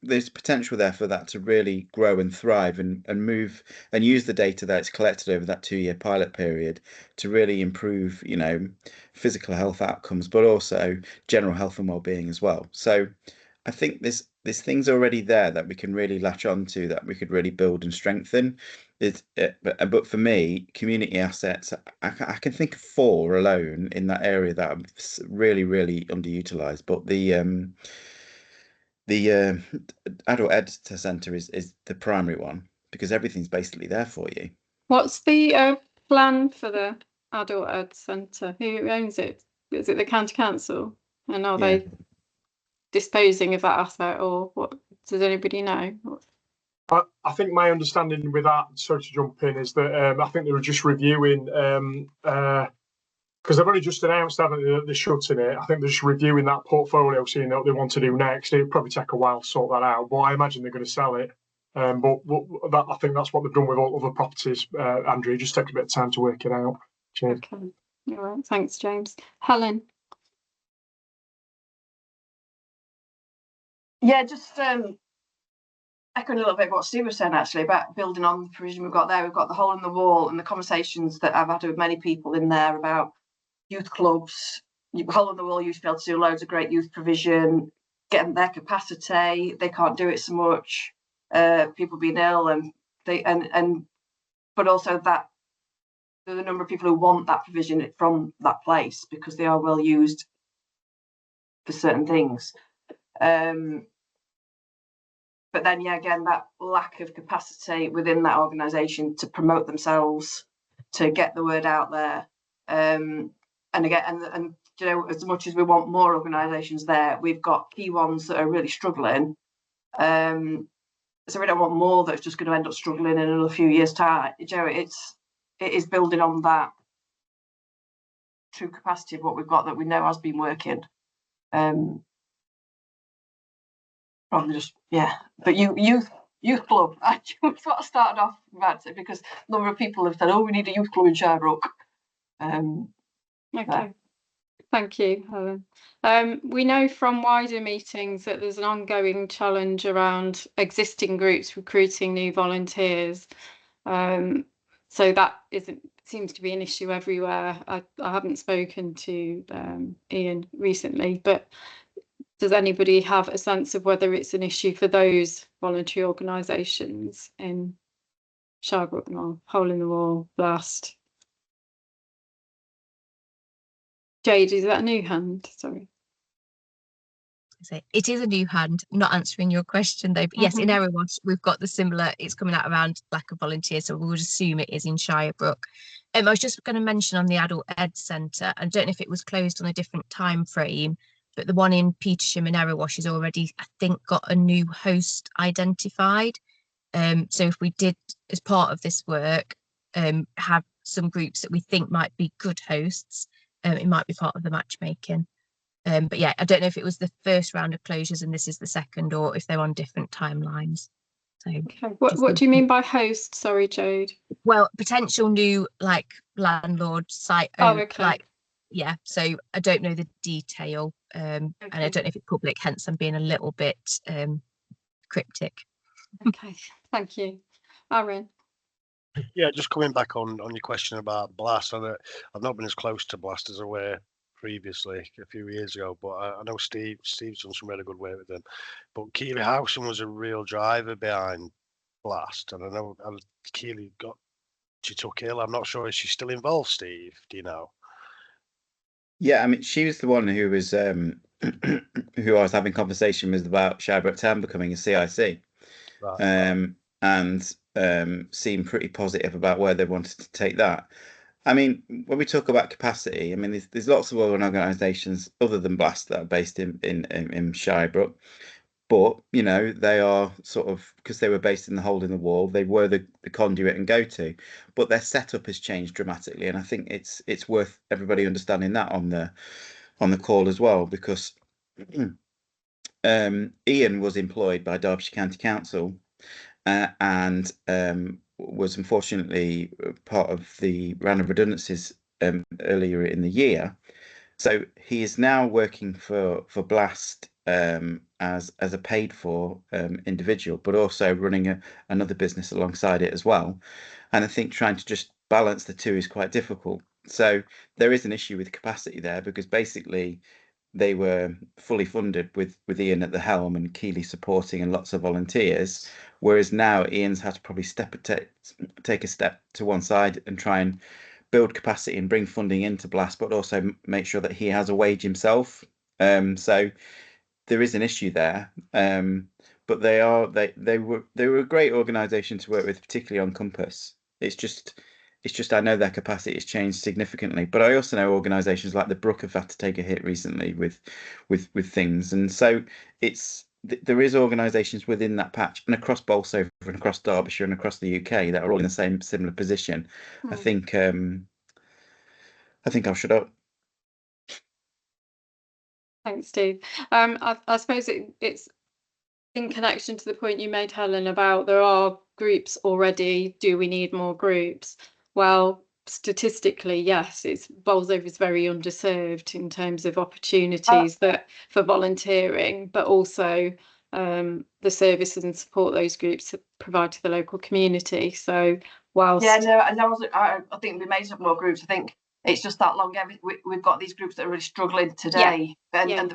there's potential there for that to really grow and thrive and move and use the data that's collected over that 2-year pilot period to really improve physical health outcomes, but also general health and well-being as well. So I think there's things already there that we can really latch onto, that we could really build and strengthen. But for me, community assets, I can think of 4 alone in that area that are really, really underutilized. But the Adult Ed Centre is the primary one, because everything's basically there for you. What's the plan for the Adult Ed Centre? Who owns it? Is it the county council? And are they disposing of that asset, or what? Does anybody know? I think my understanding with that, sorry to jump in, is that I think they were just reviewing, because they've only just announced, haven't they, that they're shutting it. I think they're just reviewing that portfolio, seeing what they want to do next. It'll probably take a while to sort that out, but I imagine they're going to sell it. But I think that's what they've done with all other properties, Andrew. It just takes a bit of time to work it out. Cheers. Okay. All right. Thanks, James. Helen. Yeah, just echoing a little bit what Steve was saying actually about building on the provision we've got there. We've got the hole in the wall and the conversations that I've had with many people in there about youth clubs. Hole in the wall used to be able to do loads of great youth provision, getting their capacity. They can't do it so much. People being ill but also that the number of people who want that provision from that place because they are well used for certain things. But then, yeah, again, that lack of capacity within that organisation to promote themselves, to get the word out there. And again, and you know, as much as we want more organisations there, we've got key ones that are really struggling. So we don't want more that's just going to end up struggling in another few years' time. You know, it is building on that true capacity of what we've got that we know has been working. Probably just, yeah, but youth club actually was what I started off about it, because a number of people have said, oh, we need a youth club in Shirebrook. Okay, thank you, Helen. We know from wider meetings that there's an ongoing challenge around existing groups recruiting new volunteers. So that seems to be an issue everywhere. I haven't spoken to Ian recently, but does anybody have a sense of whether it's an issue for those voluntary organisations in Shirebrook, Hole in the Wall, Blast? Jade, is that a new hand? Sorry. It is a new hand, not answering your question though, but yes, in Erewash we've got the similar, it's coming out around lack of volunteers, so we would assume it is in Shirebrook. I was just going to mention on the Adult Ed Centre, I don't know if it was closed on a different time frame, but the one in Petersham and Erewash has already, I think, got a new host identified. So if we did, as part of this work, have some groups that we think might be good hosts, it might be part of the matchmaking. But yeah, I don't know if it was the first round of closures and this is the second, or if they're on different timelines. So okay. What do you mean by host? Sorry, Jade. Well, potential new like landlord site. Okay. Like, yeah. So I don't know the detail, and I don't know if it's public. Hence, I'm being a little bit cryptic. Okay, thank you, Aaron. Yeah, just coming back on your question about Blast. I've not been as close to Blast as I were previously a few years ago, but I know Steve's done some really good work with them. But Keely Howson was a real driver behind Blast, and I know Keely she took ill. I'm not sure, is she still involved, Steve? Do you know? Yeah, I mean, she was the one who was who I was having conversation with about Shirebrook Town becoming a CIC, right. And seemed pretty positive about where they wanted to take that. I mean, when we talk about capacity, I mean, there's lots of other organisations other than Blast that are based in Shirebrook, but you know, they are sort of, because they were based in the hole in the wall, they were the conduit and go-to, but their setup has changed dramatically, and I think it's worth everybody understanding that on the call as well, because Ian was employed by Derbyshire County Council and was unfortunately part of the round of redundancies earlier in the year. So he is now working for Blast as a paid for individual, but also running another business alongside it as well. And I think trying to just balance the two is quite difficult. So there is an issue with capacity there, because basically they were fully funded with Ian at the helm and Keely supporting and lots of volunteers, whereas now Ian's had to probably take a step to one side and try and build capacity and bring funding into Blast, but also make sure that he has a wage himself. So there is an issue there. But they were a great organisation to work with, particularly on Compass. It's just I know their capacity has changed significantly, but I also know organisations like the Brook have had to take a hit recently with things, and so there is organisations within that patch and across Bolsover and across Derbyshire and across the UK that are all in the same similar position. I think I'll shut up. Thanks, Steve. I suppose it's in connection to the point you made, Helen, about there are groups already. Do we need more groups? Well, statistically, yes, Bolsover is very underserved in terms of opportunities for volunteering, but also the services and support those groups provide to the local community. So whilst I think we may have more groups. I think it's just that longevity. We've got these groups that are really struggling today, and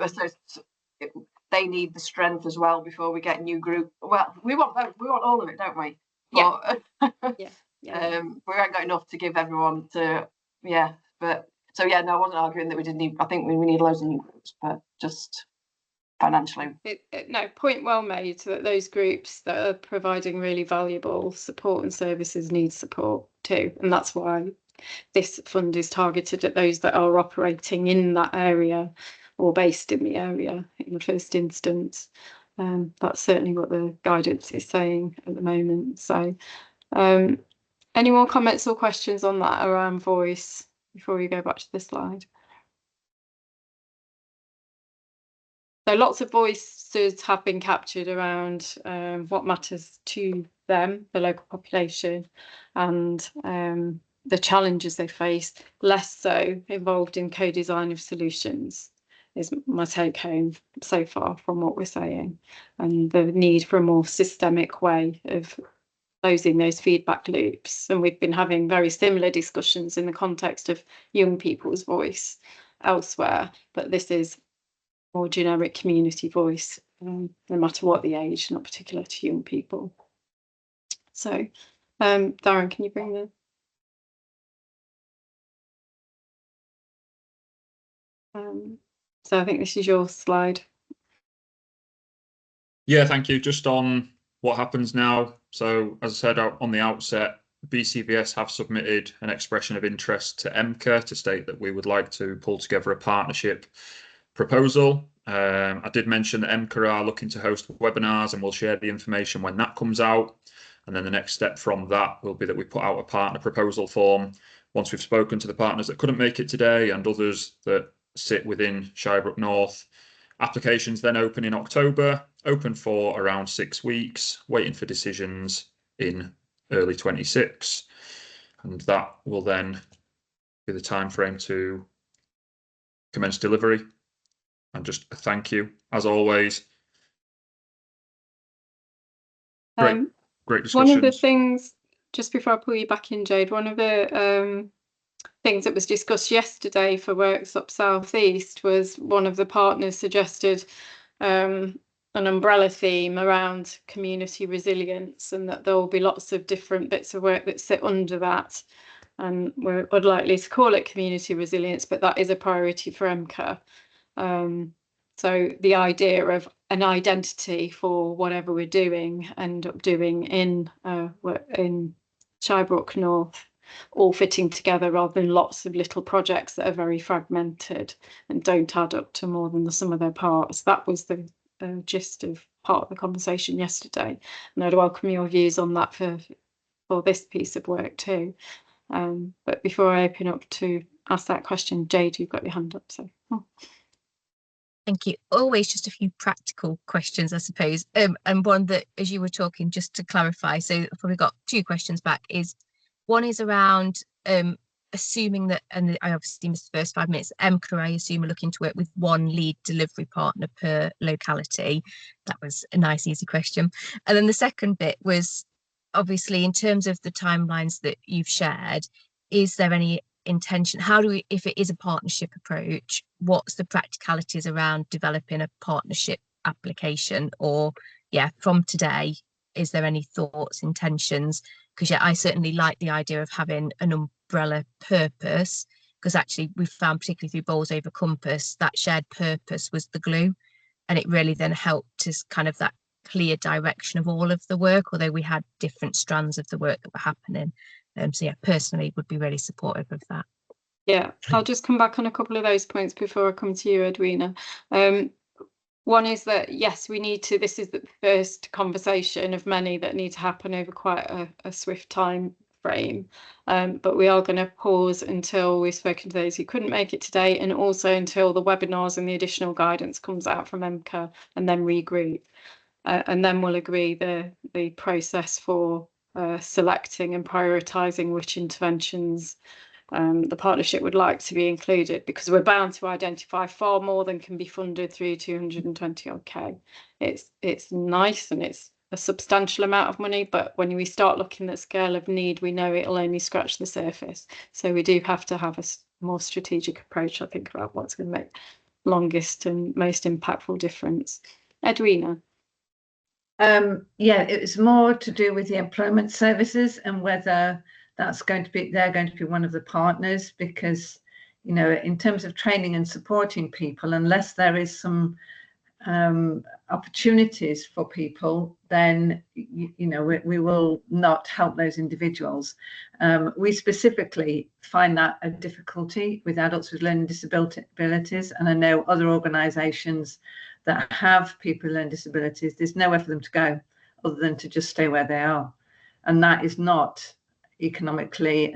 they need the strength as well before we get new group. Well, we want all of it, don't we? But, we haven't got enough to give everyone to. But so I wasn't arguing that we didn't need. I think we need loads of new groups, but just financially. No, point well made, that those groups that are providing really valuable support and services need support too, and that's why this fund is targeted at those that are operating in that area or based in the area in the first instance. That's certainly what the guidance is saying at the moment. So any more comments or questions on that around voice before we go back to the slide? So lots of voices have been captured around what matters to them, the local population, and the challenges they face, less so involved in co-design of solutions, is my take home so far from what we're saying, and the need for a more systemic way of closing those feedback loops. And we've been having very similar discussions in the context of young people's voice elsewhere, but this is more generic community voice, no matter what the age, not particular to young people. So Darren, can you bring the so I think this is your slide. Yeah, thank you. Just on what happens now. So as I said on the outset, BCVS have submitted an expression of interest to EMCCA to state that we would like to pull together a partnership proposal. I did mention that EMCCA are looking to host webinars, and we'll share the information when that comes out. And then the next step from that will be that we put out a partner proposal form once we've spoken to the partners that couldn't make it today and others that sit within Shirebrook North. Applications then open in October, open for around 6 weeks, waiting for decisions in early 26. And that will then be the time frame to commence delivery. And just a thank you, as always. Great discussions. One of the things, just before I pull you back in, Jade, one of the things that was discussed yesterday for Worksop South East was one of the partners suggested an umbrella theme around community resilience, and that there will be lots of different bits of work that sit under that. And we're unlikely to call it community resilience, but that is a priority for EMCCA. So the idea of an identity for whatever we're doing, end up doing in Shirebrook North, all fitting together rather than lots of little projects that are very fragmented and don't add up to more than the sum of their parts. That was the gist of part of the conversation yesterday, and I'd welcome your views on that for this piece of work too. But before I open up to ask that question, Jade, you've got your hand up. So. Thank you. Always just a few practical questions, I suppose. And one that, as you were talking, just to clarify, so I've probably got 2 questions back, is one is around assuming that, and I obviously missed the first 5 minutes, EMCCA, I assume, are looking to work with one lead delivery partner per locality. That was a nice, easy question. And then the second bit was, obviously, in terms of the timelines that you've shared, is there any intention, how do we, if it is a partnership approach, what's the practicalities around developing a partnership application? Or from today, is there any thoughts, intentions? Because I certainly like the idea of having an umbrella purpose, because actually we found, particularly through Bolsover Compass, that shared purpose was the glue, and it really then helped to kind of that clear direction of all of the work, although we had different strands of the work that were happening. So personally would be really supportive of that. Yeah, I'll just come back on a couple of those points before I come to you, Edwina. One is that, yes, we need to, this is the first conversation of many that need to happen over quite a swift time frame, but we are going to pause until we've spoken to those who couldn't make it today, and also until the webinars and the additional guidance comes out from EMCCA, and then regroup. And then we'll agree the process for selecting and prioritising which interventions the partnership would like to be included, because we're bound to identify far more than can be funded through 220 odd K. It's nice and it's a substantial amount of money, but when we start looking at scale of need, we know it'll only scratch the surface. So we do have to have a more strategic approach, I think, about what's going to make longest and most impactful difference. Edwina. Yeah, it's more to do with the employment services and whether they're going to be one of the partners, because, you know, in terms of training and supporting people, unless there is some opportunities for people, then you know we will not help those individuals. We specifically find that a difficulty with adults with learning disabilities, and I know other organisations that have people with learning disabilities, there's nowhere for them to go other than to just stay where they are, and that is not economically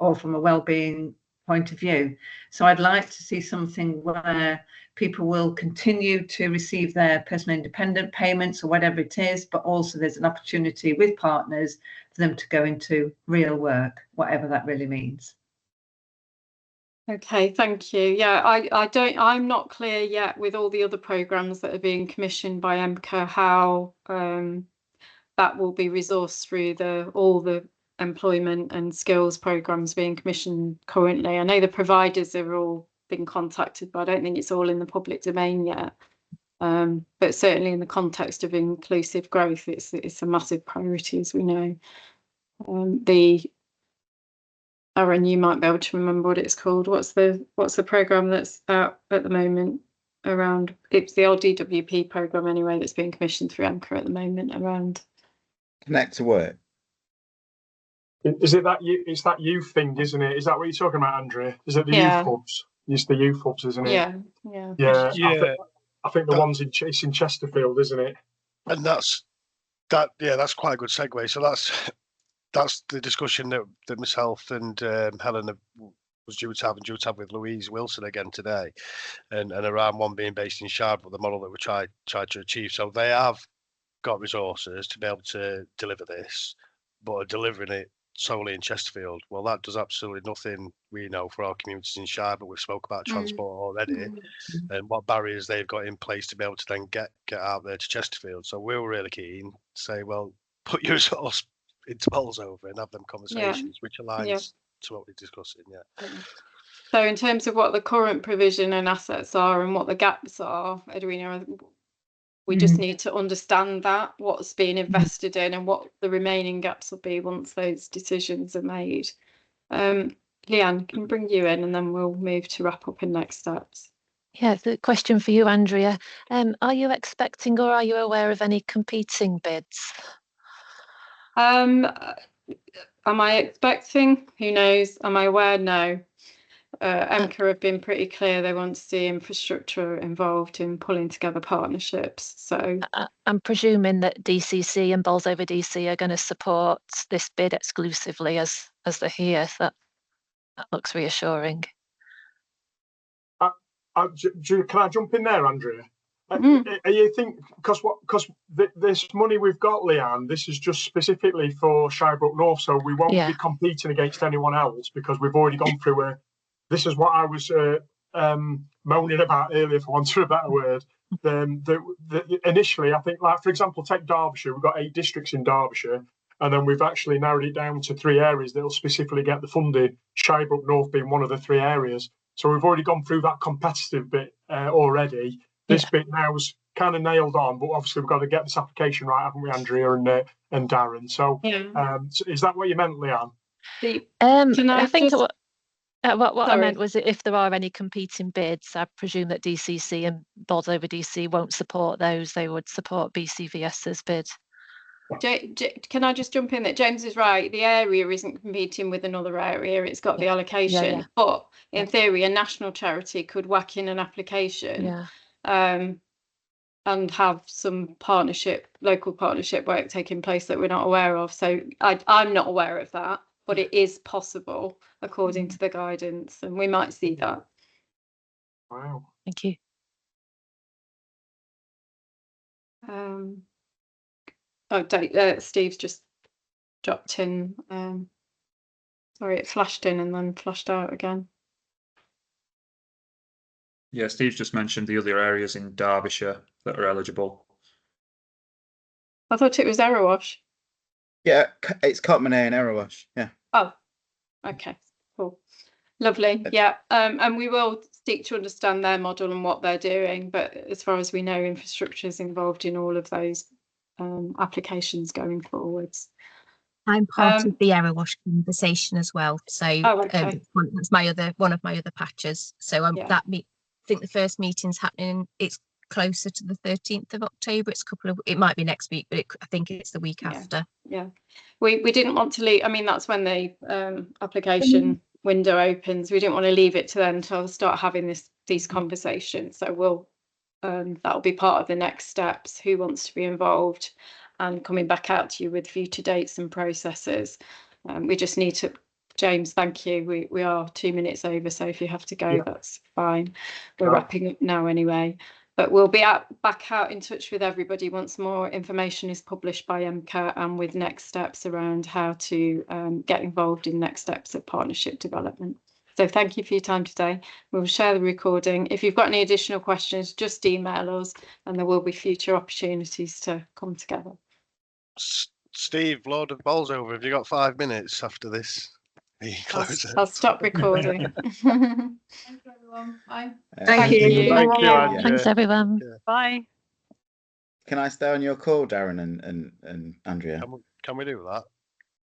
or from a well-being point of view. So I'd like to see something where people will continue to receive their personal independent payments or whatever it is, but also there's an opportunity with partners for them to go into real work, whatever that really means. Okay, thank you. Yeah, I'm not clear yet with all the other programmes that are being commissioned by EMCCA how that will be resourced through all the employment and skills programmes being commissioned currently. I know the providers have all been contacted, but I don't think it's all in the public domain yet. But certainly in the context of inclusive growth, it's a massive priority, as we know. Aaron, you might be able to remember what it's called. What's the programme that's out at the moment around? It's the old DWP programme anyway that's being commissioned through EMCCA at the moment around Connect to Work. Is it that it's that youth thing, isn't it? Is that what you're talking about, Andrea? Is it the youth hubs? It's the youth hubs, isn't it? Yeah. I think the one's it's in Chesterfield, isn't it? And that's quite a good segue. So that's the discussion that myself and Helen was due to have with Louise Wilson again today, and around one being based in Shirebrook, the model that we tried to achieve. So they have got resources to be able to deliver this, but are delivering it solely in Chesterfield. Well, that does absolutely nothing, we know, for our communities in Shirebrook. We've spoke about transport already, and what barriers they've got in place to be able to then get out there to Chesterfield. So we were really keen to say, well, put your resource into Bolsover and have them conversations, which aligns to what we're discussing. So in terms of what the current provision and assets are and what the gaps are, Edwina, we just need to understand that, what's being invested in and what the remaining gaps will be once those decisions are made. Leanne, can bring you in and then we'll move to wrap up in next steps. Yeah, the question for you, Andrea. Are you expecting or are you aware of any competing bids? Am I expecting? Who knows? Am I aware? No. EMCCA have been pretty clear they want to see infrastructure involved in pulling together partnerships. So I'm presuming that DCC and Bolsover DC are going to support this bid exclusively as they're here. So that looks reassuring. Can I jump in there, Andrea? You think because this money we've got, Leanne, this is just specifically for Shirebrook North, so we won't be competing against anyone else because we've already gone through this is what I was moaning about earlier, for want of a better word. Initially, I think, like for example, take Derbyshire. We've got 8 districts in Derbyshire, and then we've actually narrowed it down to 3 areas that will specifically get the funding. Shirebrook North being one of the 3 areas. So we've already gone through that competitive bit already. This bit now is kind of nailed on, but obviously we've got to get this application right, haven't we, Andrea and Darren? So, is that what you meant, Leanne? I think what I meant was if there are any competing bids, I presume that DCC and Bolsover DC won't support those. They would support BCVS's bid. Can I just jump in there? James is right. The area isn't competing with another area. It's got the allocation. But in theory, a national charity could whack in an application and have some local partnership work taking place that we're not aware of. So I'm not aware of that, but it is possible according to the guidance, and we might see that. Wow. Thank you. Steve's just dropped in. Sorry, it flashed in and then flashed out again. Yeah, Steve's just mentioned the other areas in Derbyshire that are eligible. I thought it was Erewash. Yeah, it's Cotmanay and Erewash. Yeah. Oh, okay, cool. Lovely. Yeah. And we will seek to understand their model and what they're doing. But as far as we know, infrastructure is involved in all of those applications going forwards. I'm part of the Erewash conversation as well. So okay. that's one of my other patches. So I think the first meeting's happening. It's closer to the 13th of October. It might be next week, but I think it's the week after. Yeah. We didn't want to leave. I mean, that's when the application window opens. We didn't want to leave it to then until start having these conversations. So we'll that'll be part of the next steps. Who wants to be involved, and coming back out to you with future dates and processes. We just need to. James, thank you. We are 2 minutes over, so if you have to go, that's fine. We're wrapping up now anyway. But we'll be back out in touch with everybody once more information is published by EMCCA and with next steps around how to get involved in next steps of partnership development. So thank you for your time today. We'll share the recording. If you've got any additional questions, just email us and there will be future opportunities to come together. Steve, Lord of Bolsover, have you got 5 minutes after this? I'll stop recording. Thanks everyone. Bye. Thank you. Thank you, Andrea. Thanks, everyone. Bye. Can I stay on your call, Darren and Andrea? Can we do that?